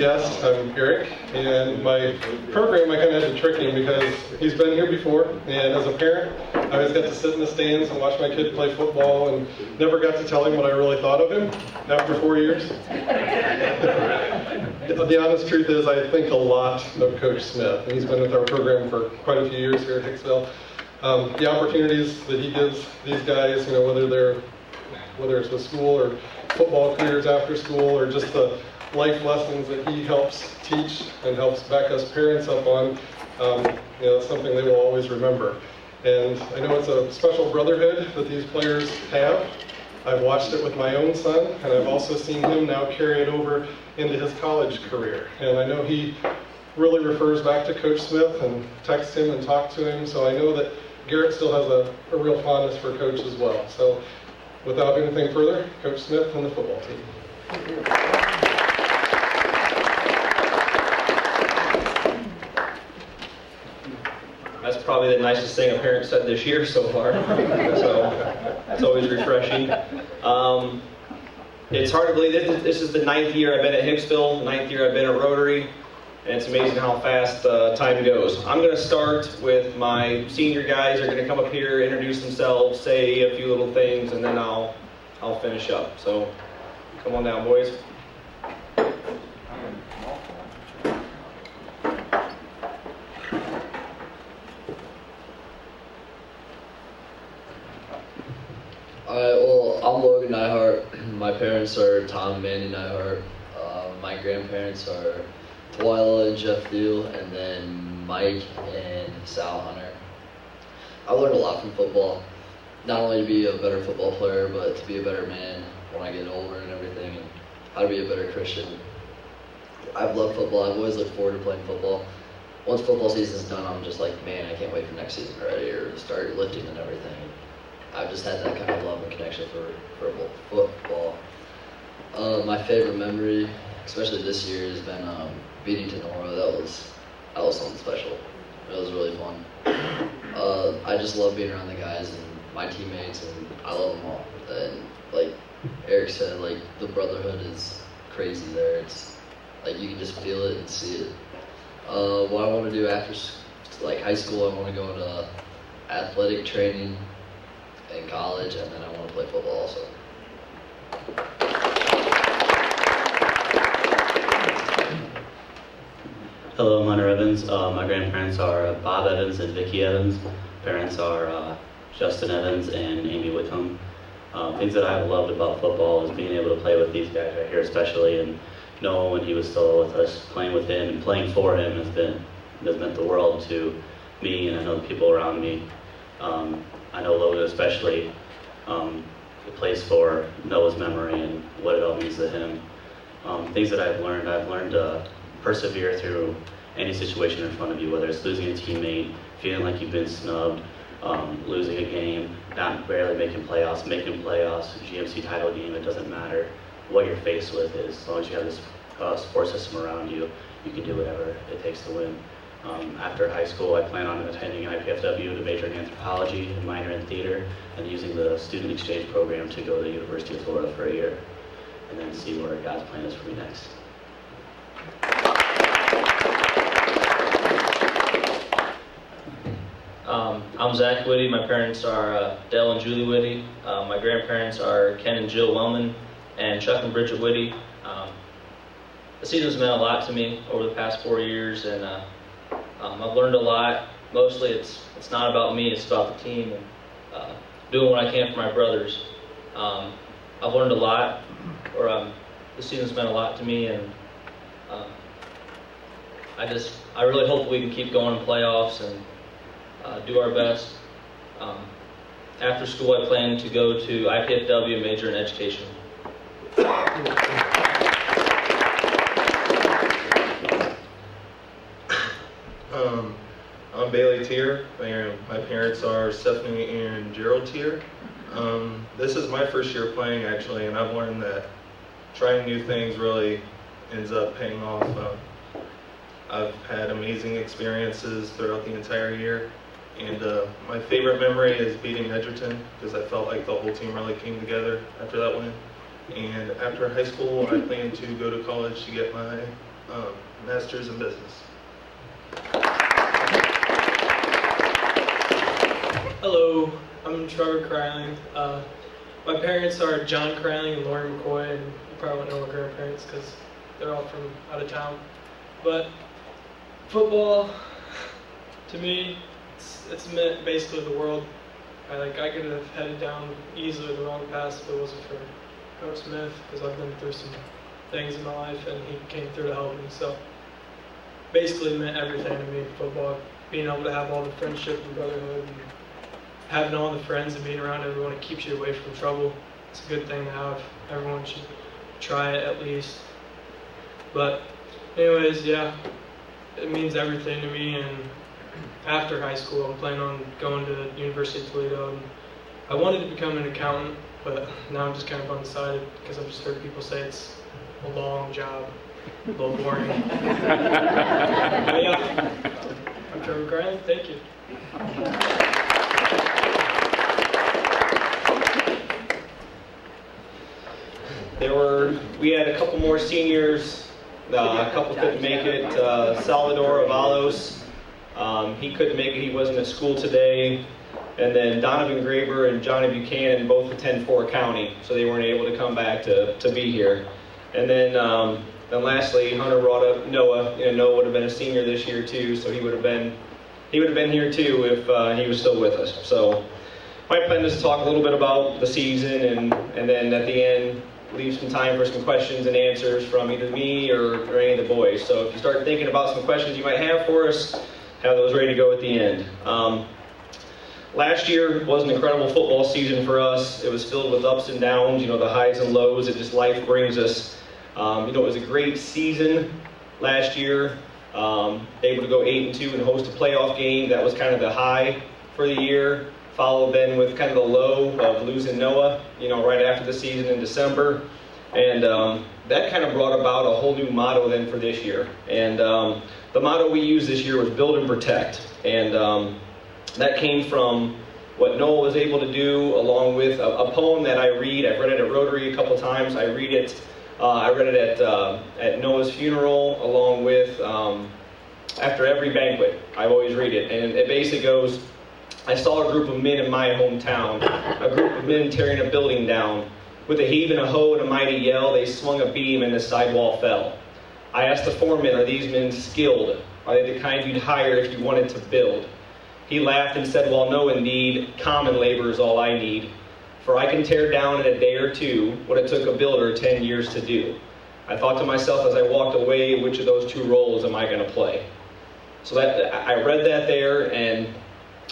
guessed, I'm Eric, and my program I kind of had to trick him because he's been here before, and as a parent, I always got to sit in the stands and watch my kid play football and never got to tell him what I really thought of him after 4 years. The honest truth is I think a lot of Coach Smith, and he's been with our program for quite a few years here at Hicksville. The opportunities that he gives these guys, whether it's with school or football careers after school or just the life lessons that he helps teach and helps back us parents up on, it's something they will always remember. And I know it's a special brotherhood that these players have. I've watched it with my own son, and I've also seen him now carry it over into his college career. And I know he really refers back to Coach Smith and texts him and talks to him, so I know that Garrett still has a real fondness for Coach as well. So without anything further, Coach Smith and the football team. That's probably the nicest thing a parent said this year so far, so it's always refreshing. It's hard to believe this is the 9th year I've been at Hicksville, 9th year I've been at Rotary, and it's amazing how fast time goes. I'm going to start with my senior guys. They're going to come up here, introduce themselves, say a few little things, and then I'll finish up. So come on down, boys. Well, I'm Logan Nyhart. My parents are Tom and Mandy Nyhart. My grandparents are Twyla and Jeff Thiel, and then Mike and Sal Hunter. I learned a lot from football. Not only to be a better football player, but to be a better man when I get older and everything, and how to be a better Christian. I've loved football. I've always looked forward to playing football. Once football season's done, I'm just like, man, I can't wait for next season already, or to start lifting and everything. I've just had that kind of love and connection for football. My favorite memory, especially this year, has been beating Tenora. That was something special. It was really fun. I just love being around the guys and my teammates, and I love them all. And like Eric said, like the brotherhood is crazy there. It's like you can just feel it and see it. What I want to do after like high school, I want to go into athletic training in college, and then I want to play football also. Hello, I'm Hunter Evans. My grandparents are Bob Evans and Vicki Evans. Parents are Justin Evans and Amy Whitcomb. Things that I've loved about football is being able to play with these guys right here, especially, and Noah, when he was still with us, playing with him and playing for him has meant the world to me, and I know the people around me. I know Logan especially, it plays for Noah's memory and what it all means to him. Things that I've learned to persevere through any situation in front of you, whether it's losing a teammate, feeling like you've been snubbed, losing a game, not barely making playoffs, GMC title game, it doesn't matter what you're faced with. As long as you have this support system around you, you can do whatever it takes to win. After high school, I plan on attending IPFW to major in anthropology and minor in theater, and using the student exchange program to go to the University of Florida for a year, and then see where God's plan is for me next. I'm Zach Whitty. My parents are Dell and Julie Whitty. My grandparents are Ken and Jill Wellman, and Chuck and Bridget Whitty. The season's meant a lot to me over the past 4 years, and I've learned a lot. Mostly it's not about me, it's about the team, and doing what I can for my brothers. I've learned a lot, the season's meant a lot to me, and I really hope we can keep going in playoffs and do our best. After school, I plan to go to IPFW, major in education. I'm Bailey Tier. My parents are Stephanie and Gerald Tier. This is my first year playing, actually, and I've learned that trying new things really ends up paying off. I've had amazing experiences throughout the entire year, and my favorite memory is beating Edgerton, because I felt like the whole team really came together after that win. And after high school, I plan to go to college to get my master's in business. Hello, I'm Trevor Kryling. My parents are John Kryling and Lauren McCoy, and you probably won't know my grandparents because they're all from out of town. But football, to me, it's meant basically the world. I could have headed down easily the wrong path if it wasn't for Coach Smith, because I've been through some things in my life, and he came through to help me. So basically, it meant everything to me, football. Being able to have all the friendship and brotherhood, and having all the friends and being around everyone, it keeps you away from trouble. It's a good thing to have. Everyone should try it at least. But anyways, yeah, it means everything to me. And after high school, I'm planning on going to University of Toledo. And I wanted to become an accountant, but now I'm just kind of undecided because I've just heard people say it's a long job, a little boring. But yeah, I'm Trevor Kryling. Thank you. We had a couple more seniors. A couple couldn't make it. Salvador Avalos, he couldn't make it. He wasn't at school today. And then Donovan Graber and Johnny Buchanan both attend Fort County, so they weren't able to come back to be here. And then lastly, Hunter brought up Noah. Noah would have been a senior this year too, so he would have been here too if he was still with us. So my plan is to talk a little bit about the season, and then at the end, leave some time for some questions and answers from either me or any of the boys. So if you start thinking about some questions you might have for us, have those ready to go at the end. Last year was an incredible football season for us. It was filled with ups and downs, the highs and lows that just life brings us. It was a great season last year. Able to go 8-2 and host a playoff game. That was kind of the high for the year. Followed then with kind of the low of losing Noah, right after the season in December. And that kind of brought about a whole new motto then for this year. And the motto we used this year was build and protect. And that came from what Noah was able to do, along with a poem that I read. I've read it at Rotary a couple times. I read it at Noah's funeral, along with after every banquet. I always read it. And it basically goes, I saw a group of men in my hometown, a group of men tearing a building down. With a heave and a hoe and a mighty yell, they swung a beam and the sidewall fell. I asked the foreman, are these men skilled? Are they the kind you'd hire if you wanted to build? He laughed and said, well, no, indeed, common labor is all I need. For I can tear down in a day or two what it took a builder 10 years to do. I thought to myself as I walked away, which of those two roles am I going to play? So I read that there, and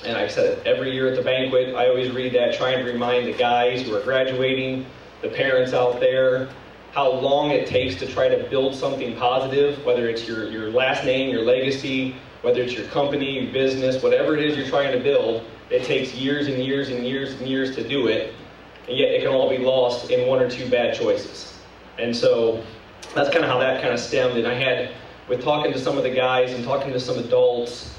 I said it every year at the banquet. I always read that, trying to remind the guys who are graduating, the parents out there, how long it takes to try to build something positive, whether it's your last name, your legacy, whether it's your company, your business, whatever it is you're trying to build. It takes years and years and years and years to do it, and yet it can all be lost in one or two bad choices. And so that's kind of how that kind of stemmed. And I had, with talking to some of the guys and talking to some adults,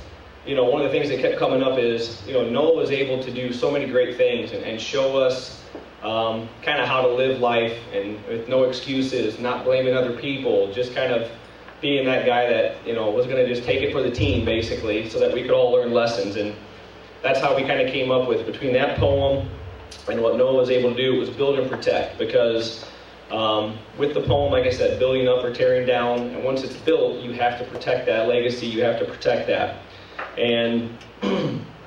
one of the things that kept coming up is, Noah was able to do so many great things and show us kind of how to live life, and with no excuses, not blaming other people, just kind of being that guy that, was going to just take it for the team, basically, so that we could all learn lessons. And that's how we kind of came up with, between that poem and what Noah was able to do, was build and protect. Because with the poem, like I said, building up or tearing down, and once it's built, you have to protect that legacy, you have to protect that. And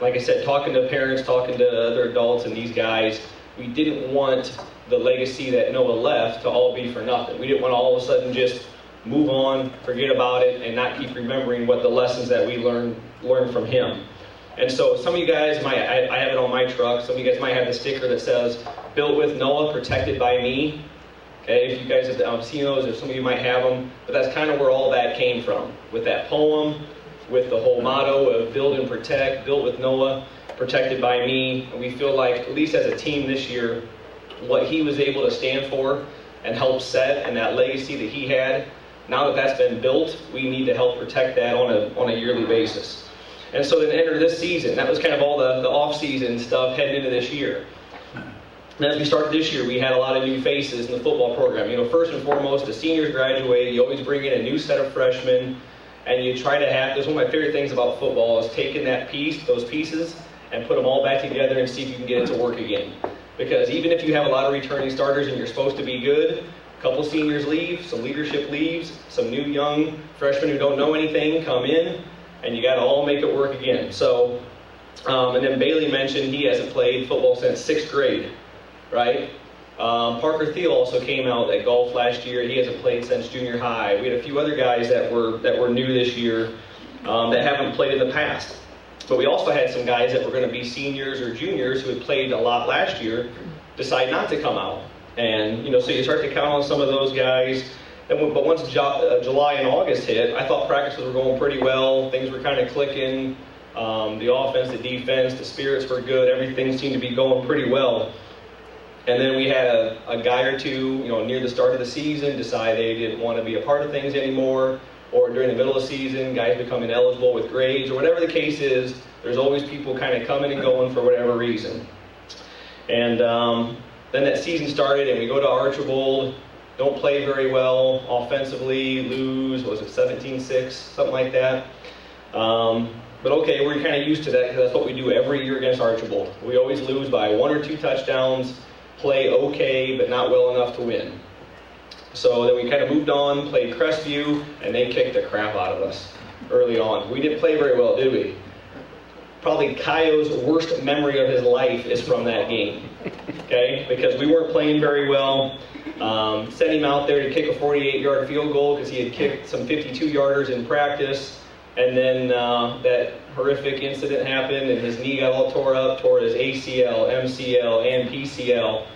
like I said, talking to parents, talking to other adults and these guys, we didn't want the legacy that Noah left to all be for nothing. We didn't want to all of a sudden just move on, forget about it, and not keep remembering what the lessons that we learned from him. And so some of you guys might, I have it on my truck, some of you guys might have the sticker that says, built with Noah, protected by me. Okay, if you guys have seen those, or some of you might have them, but that's kind of where all that came from, with that poem, with the whole motto of build and protect, built with Noah, protected by me. And we feel like, at least as a team this year, what he was able to stand for and help set, and that legacy that he had, now that that's been built, we need to help protect that on a yearly basis. And so then enter this season. That was kind of all the off-season stuff heading into this year. And as we started this year, we had a lot of new faces in the football program. You know, first and foremost, the seniors graduate. You always bring in a new set of freshmen, and you try to have. That's one of my favorite things about football is taking those pieces, and put them all back together and see if you can get it to work again. Because even if you have a lot of returning starters and you're supposed to be good, a couple seniors leave, some leadership leaves, some new young freshmen who don't know anything come in, and you got to all make it work again. So, and then Bailey mentioned he hasn't played football since 6th grade, right? Parker Thiel also came out at golf last year. He hasn't played since junior high. We had a few other guys that were new this year that haven't played in the past. But we also had some guys that were going to be seniors or juniors who had played a lot last year decide not to come out. And, you know, so you start to count on some of those guys. But once July and August hit, I thought practices were going pretty well. Things were kind of clicking. The offense, the defense, the spirits were good. Everything seemed to be going pretty well. And then we had a guy or two, you know, near the start of the season decide they didn't want to be a part of things anymore. Or during the middle of the season, guys become ineligible with grades, or whatever the case is, there's always people kind of coming and going for whatever reason. And then that season started, and we go to Archibald, don't play very well offensively, lose, was it 17-6, something like that. But okay, we're kind of used to that because that's what we do every year against Archibald. We always lose by 1 or 2 touchdowns, play okay, but not well enough to win. So then we kind of moved on, played Crestview, and they kicked the crap out of us early on. We didn't play very well, did we? Probably Kaio's worst memory of his life is from that game, okay? Because we weren't playing very well. Sent him out there to kick a 48-yard field goal because he had kicked some 52-yarders in practice. And then that horrific incident happened, and his knee got all tore up, tore his ACL, MCL, and PCL.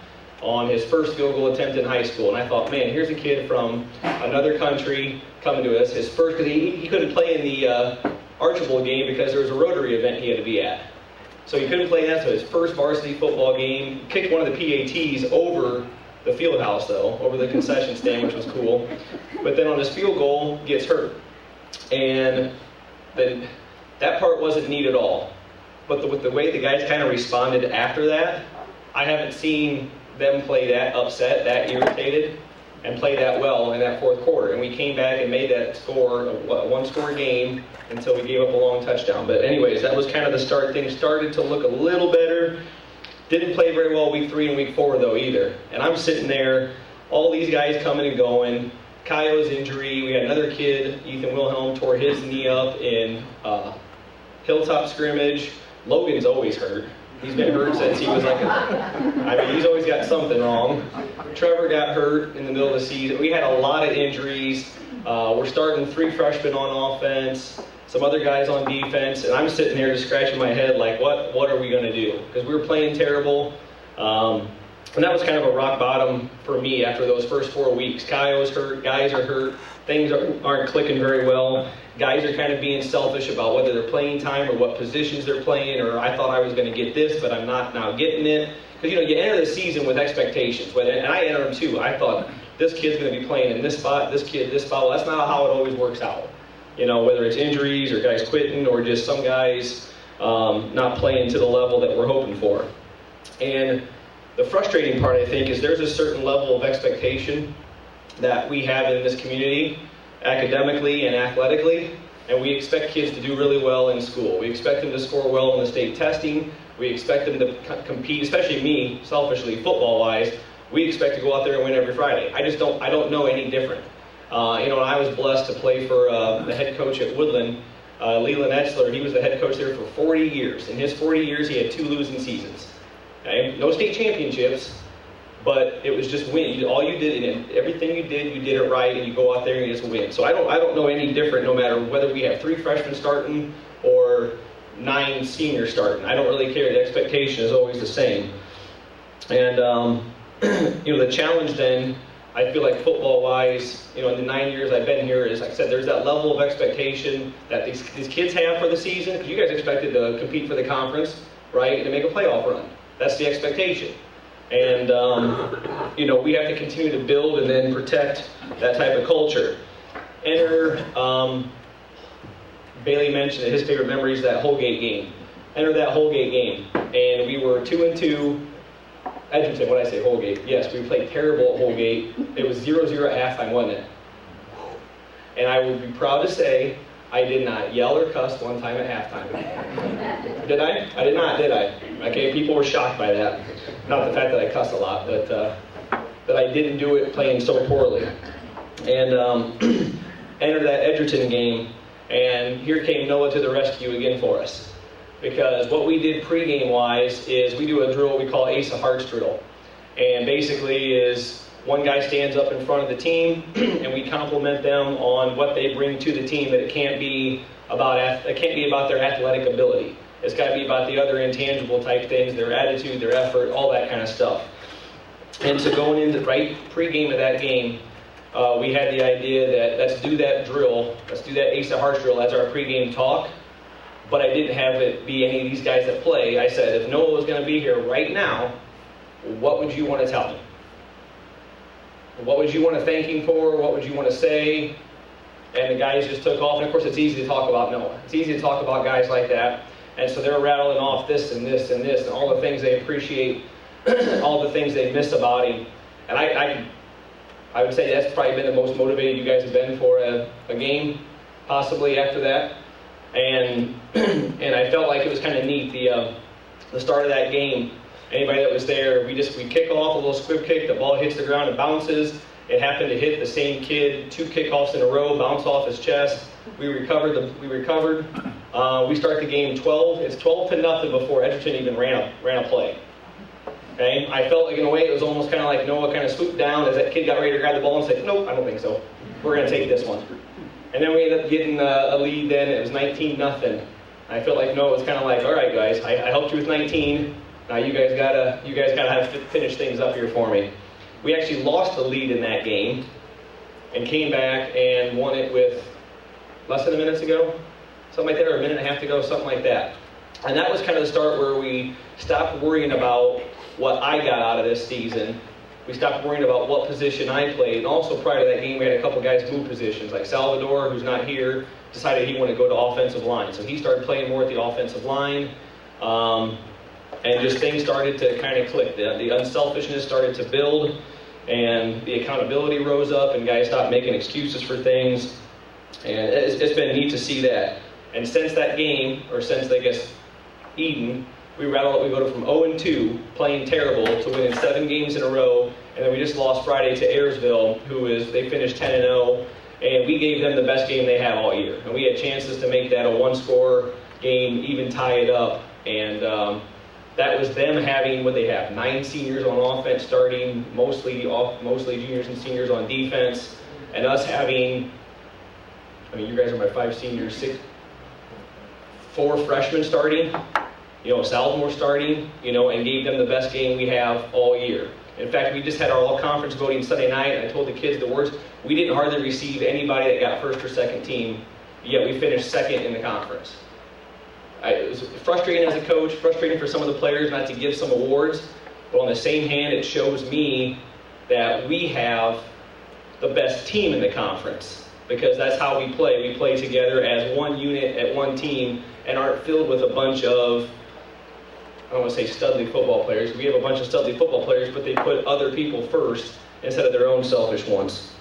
On his first field goal attempt in high school. And I thought, man, here's a kid from another country coming to us. His first, because he couldn't play in the Archibald game because there was a Rotary event he had to be at. So he couldn't play that, so his first varsity football game, kicked one of the PATs over the field house though, over the concession stand, which was cool. But then on his field goal, gets hurt. And then that part wasn't neat at all. But with the way the guys kind of responded after that, I haven't seen them play that upset, that irritated, and play that well in that 4th quarter. And we came back and made that score a 1-score game until we gave up a long touchdown. But anyways, that was kind of the start. Things started to look a little better. Didn't play very well week 3 and week 4 though either. And I'm sitting there, all these guys coming and going. Kaio's injury, we had another kid, Ethan Wilhelm, tore his knee up in Hilltop scrimmage. Logan's always hurt. He's been hurt since he was he's always got something wrong. Trevor got hurt in the middle of the season. We had a lot of injuries. We're starting 3 freshmen on offense, some other guys on defense, and I'm sitting there just scratching my head like, what are we going to do? Because we were playing terrible. And that was kind of a rock bottom for me after those first 4 weeks. Kaio's hurt, guys are hurt, things aren't clicking very well. Guys are kind of being selfish about whether they're playing time or what positions they're playing, or I thought I was going to get this, but I'm not now getting it. Because, you enter the season with expectations, and I enter them too. I thought, this kid's going to be playing in this spot, this kid this spot. Well, that's not how it always works out. Whether it's injuries or guys quitting or just some guys not playing to the level that we're hoping for. And the frustrating part, I think, is there's a certain level of expectation that we have in this community, academically and athletically, and we expect kids to do really well in school. We expect them to score well in the state testing. We expect them to compete, especially me, selfishly, football-wise. We expect to go out there and win every Friday. I don't know any different. I was blessed to play for the head coach at Woodland, Leland Etzler. He was the head coach there for 40 years. In his 40 years, he had 2 losing seasons. Okay? No state championships, but it was just win. All you did, and everything you did it right, and you go out there and you just win. So I don't know any different, no matter whether we have 3 freshmen starting or 9 seniors starting. I don't really care. The expectation is always the same. And the challenge then, I feel like football-wise, in the 9 years I've been here, is, like I said, there's that level of expectation that these kids have for the season, because you guys expected to compete for the conference, right, and to make a playoff run. That's the expectation. And, we have to continue to build and then protect that type of culture. Enter, Bailey mentioned that his favorite memory is that Holgate game. Enter that Holgate game. And we were 2-2, Edgerton, what did I say, Holgate? Yes, we played terrible at Holgate. It was 0-0 at halftime, wasn't it? And I would be proud to say I did not yell or cuss one time at halftime. Did I? I did not, did I? Okay, people were shocked by that. Not the fact that I cussed a lot, but that I didn't do it playing so poorly. And entered that Edgerton game, and here came Noah to the rescue again for us. Because what we did pregame wise is we do a drill we call Ace of Hearts drill. And basically is one guy stands up in front of the team and we compliment them on what they bring to the team, that it can't be about their athletic ability. It's got to be about the other intangible type things, their attitude, their effort, all that kind of stuff. And so going into right pregame of that game, we had the idea that let's do that drill, let's do that Ace of Hearts drill as our pregame talk. But I didn't have it be any of these guys that play. I said, if Noah was going to be here right now, what would you want to tell him? What would you want to thank him for? What would you want to say? And the guys just took off. And of course, it's easy to talk about Noah. It's easy to talk about guys like that. And so they're rattling off this and this and this and all the things they appreciate, all the things they miss about him. And I would say that's probably been the most motivated you guys have been for a game, possibly after that. And I felt like it was kind of neat, the start of that game. Anybody that was there, we kick off a little squib kick, the ball hits the ground and bounces. It happened to hit the same kid 2 kickoffs in a row, bounce off his chest. We recovered. We start the game 12. It's 12-0 before Edgerton even ran a play. Okay, I felt like in a way it was almost kind of like Noah kind of swooped down as that kid got ready to grab the ball and said, nope, I don't think so. We're going to take this one. And then we ended up getting a lead then. It was 19-0. I felt like Noah was kind of like, all right, guys, I helped you with 19. Now you guys gotta have to finish things up here for me. We actually lost the lead in that game and came back and won it with less than a minute to go, something like that, or a minute and a half to go, something like that. And that was kind of the start where we stopped worrying about what I got out of this season. We stopped worrying about what position I played. And also prior to that game, we had a couple guys move positions. Like Salvador, who's not here, decided he wanted to go to offensive line. So he started playing more at the offensive line. And just things started to kind of click. The unselfishness started to build. And the accountability rose up. And guys stopped making excuses for things. And it's been neat to see that. And since that game, or since, I guess, Eden, we go from 0-2, playing terrible, to winning 7 games in a row, and then we just lost Friday to Ayersville, they finished 10-0, and we gave them the best game they have all year. And we had chances to make that a 1-score game, even tie it up, and that was them having what they have, 9 seniors on offense starting, mostly juniors and seniors on defense, and us having, you guys are my 5 seniors, 4 freshmen starting, Salvador starting, and gave them the best game we have all year. In fact, we just had our all-conference voting Sunday night, and I told the kids the words, we didn't hardly receive anybody that got first or second team, yet we finished second in the conference. It was frustrating as a coach, frustrating for some of the players not to give some awards, but on the same hand, it shows me that we have the best team in the conference, because that's how we play. We play together as one unit at one team and aren't filled with a bunch of, I don't want to say studly football players. We have a bunch of studly football players, but they put other people first instead of their own selfish ones.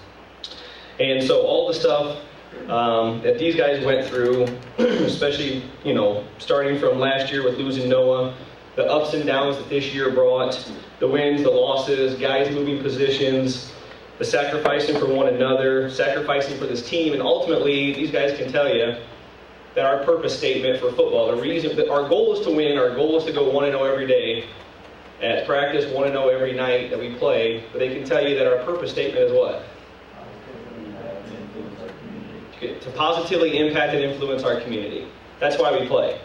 And so all the stuff that these guys went through, especially, starting from last year with losing Noah, the ups and downs that this year brought, the wins, the losses, guys moving positions, the sacrificing for one another, sacrificing for this team, and ultimately, these guys can tell you that our purpose statement for football, the reason that our goal is to win, our goal is to go 1-0 every day, at practice 1-0 every night that we play, but they can tell you that our purpose statement is what? To positively impact and influence our community. That's why we play.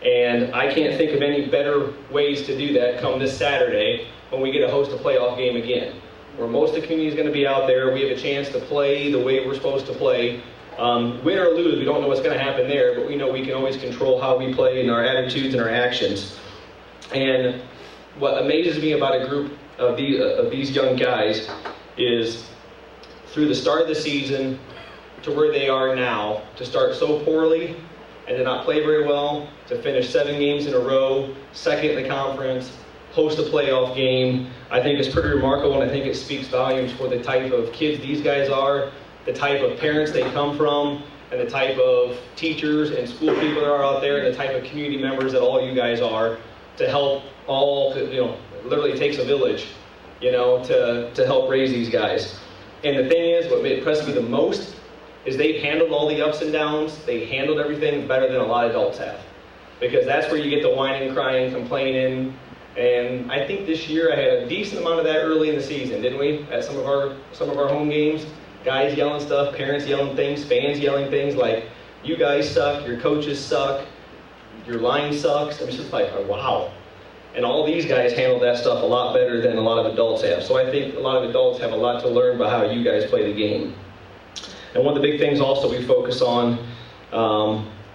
And I can't think of any better ways to do that come this Saturday when we get to host a playoff game again, where most of the community is going to be out there. We have a chance to play the way we're supposed to play. Win or lose, we don't know what's going to happen there, but we know we can always control how we play and our attitudes and our actions. And what amazes me about a group of these young guys is through the start of the season to where they are now, to start so poorly and to not play very well, to finish 7 games in a row, second in the conference, host a playoff game, I think is pretty remarkable, and I think it speaks volumes for the type of kids these guys are, the type of parents they come from, and the type of teachers and school people that are out there, and the type of community members that all you guys are, to help all, literally takes a village, to help raise these guys. And the thing is, what impressed me the most is they've handled all the ups and downs. They handled everything better than a lot of adults have. Because that's where you get the whining, crying, complaining. And I think this year I had a decent amount of that early in the season, didn't we? At some of our home games, guys yelling stuff, parents yelling things, fans yelling things like, "You guys suck, your coaches suck, your line sucks." I'm just like, oh, wow. And all these guys handled that stuff a lot better than a lot of adults have. So I think a lot of adults have a lot to learn about how you guys play the game. And one of the big things also we focus on,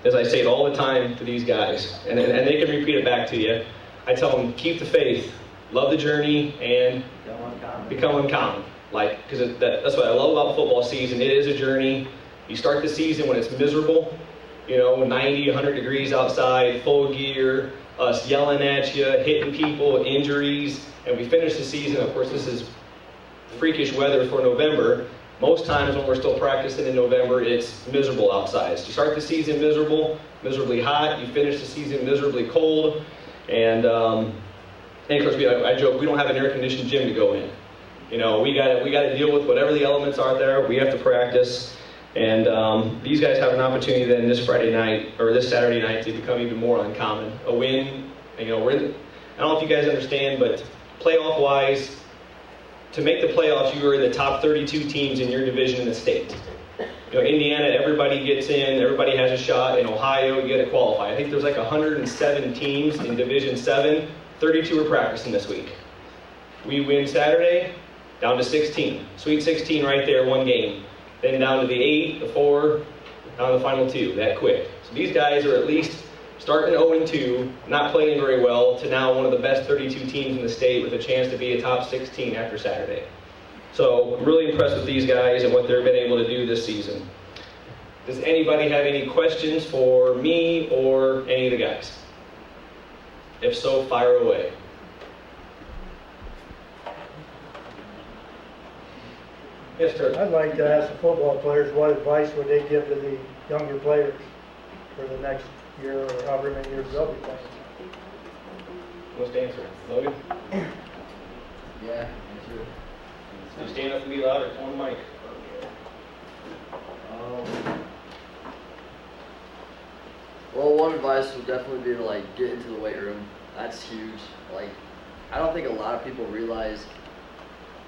as I say it all the time to these guys, and they can repeat it back to you, I tell them, keep the faith, love the journey, and become uncommon. Because that's what I love about football season. It is a journey. You start the season when it's miserable, 90, 100 degrees outside, full gear, us yelling at you, hitting people, injuries, and we finish the season. Of course, this is freakish weather for November. Most times when we're still practicing in November, it's miserable outside. So you start the season miserably hot. You finish the season miserably cold. And of course, I joke, we don't have an air-conditioned gym to go in. We got to deal with whatever the elements are there. We have to practice. And these guys have an opportunity then this Friday night, or this Saturday night, to become even more uncommon. A win, we're in I don't know if you guys understand, but playoff-wise, to make the playoffs, you are in the top 32 teams in your division in the state. Indiana, everybody gets in, everybody has a shot. In Ohio, you got to qualify. I think there's like 107 teams in Division 7. 32 are practicing this week. We win Saturday, down to 16. Sweet 16 right there, one game. Then down to the 8, the 4, down to the final 2, that quick. So these guys are at least starting 0-2, not playing very well, to now one of the best 32 teams in the state with a chance to be a top 16 after Saturday. So I'm really impressed with these guys and what they've been able to do this season. Does anybody have any questions for me or any of the guys? If so, fire away. Yes, sir. I'd like to ask the football players, what advice would they give to the younger players for the next year or however many years they'll be playing? Who wants to answer? Logan? Yeah, You stand up and be louder. Come on the mic. Well, one advice would definitely be to get into the weight room. That's huge. I don't think a lot of people realize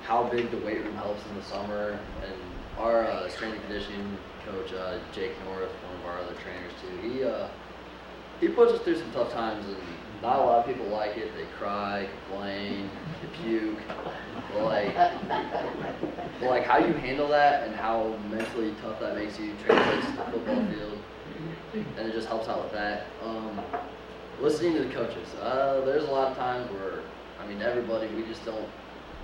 how big the weight room helps in the summer. And our strength and conditioning coach, Jake North, one of our other trainers too, he puts us through some tough times, and not a lot of people like it. They cry, complain, they puke. But how you handle that and how mentally tough that makes you translates to the football field, and it just helps out with that. Listening to the coaches. There's a lot of times where, everybody, we just don't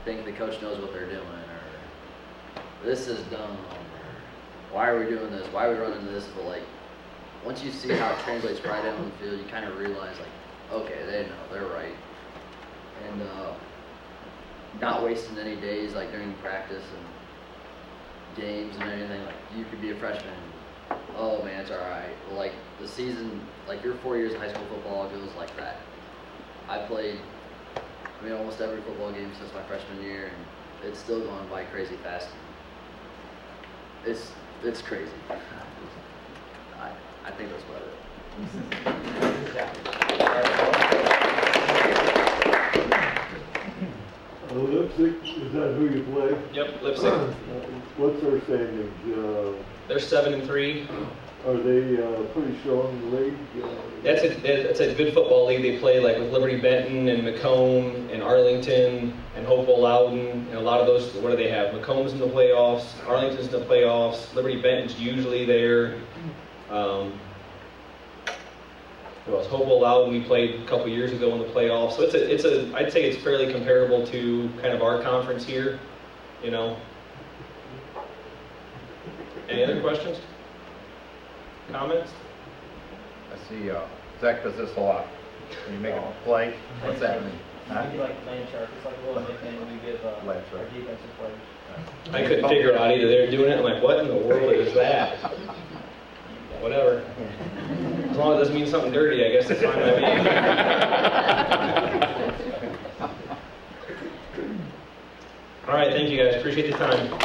think the coach knows what they're doing, or this is dumb, or why are we doing this, why are we running this, but once you see how it translates right out on the field, you kind of realize okay, they know, they're right. And not wasting any days during practice and games and anything. You could be a freshman, oh man, it's alright. Well, the season, your 4 years of high school football goes like that. I played almost every football game since my freshman year, and it's still going by crazy fast. It's crazy. I think that's about it. Lipstick, is that who you play? Yep, Lipstick. What's their standings? They're 7-3. Are they pretty strong in the league? That's a good football league. They play with Liberty Benton and Macomb and Arlington and Hopewell Loudon and a lot of those. What do they have? Macomb's in the playoffs. Arlington's in the playoffs. Liberty Benton's usually there. Hopewell Loudon we played a couple years ago in the playoffs. So I'd say it's fairly comparable to kind of our conference here. Any other questions? Comments? I see Zach does this a lot. When you make a play, what's that mean? We like land shark. It's like a little nickname we give our defensive players. I couldn't figure it out either. They were doing it. I'm like, what in the world is that? Whatever. As long as it doesn't mean something dirty, I guess it's fine by me. All right, thank you guys. Appreciate the time.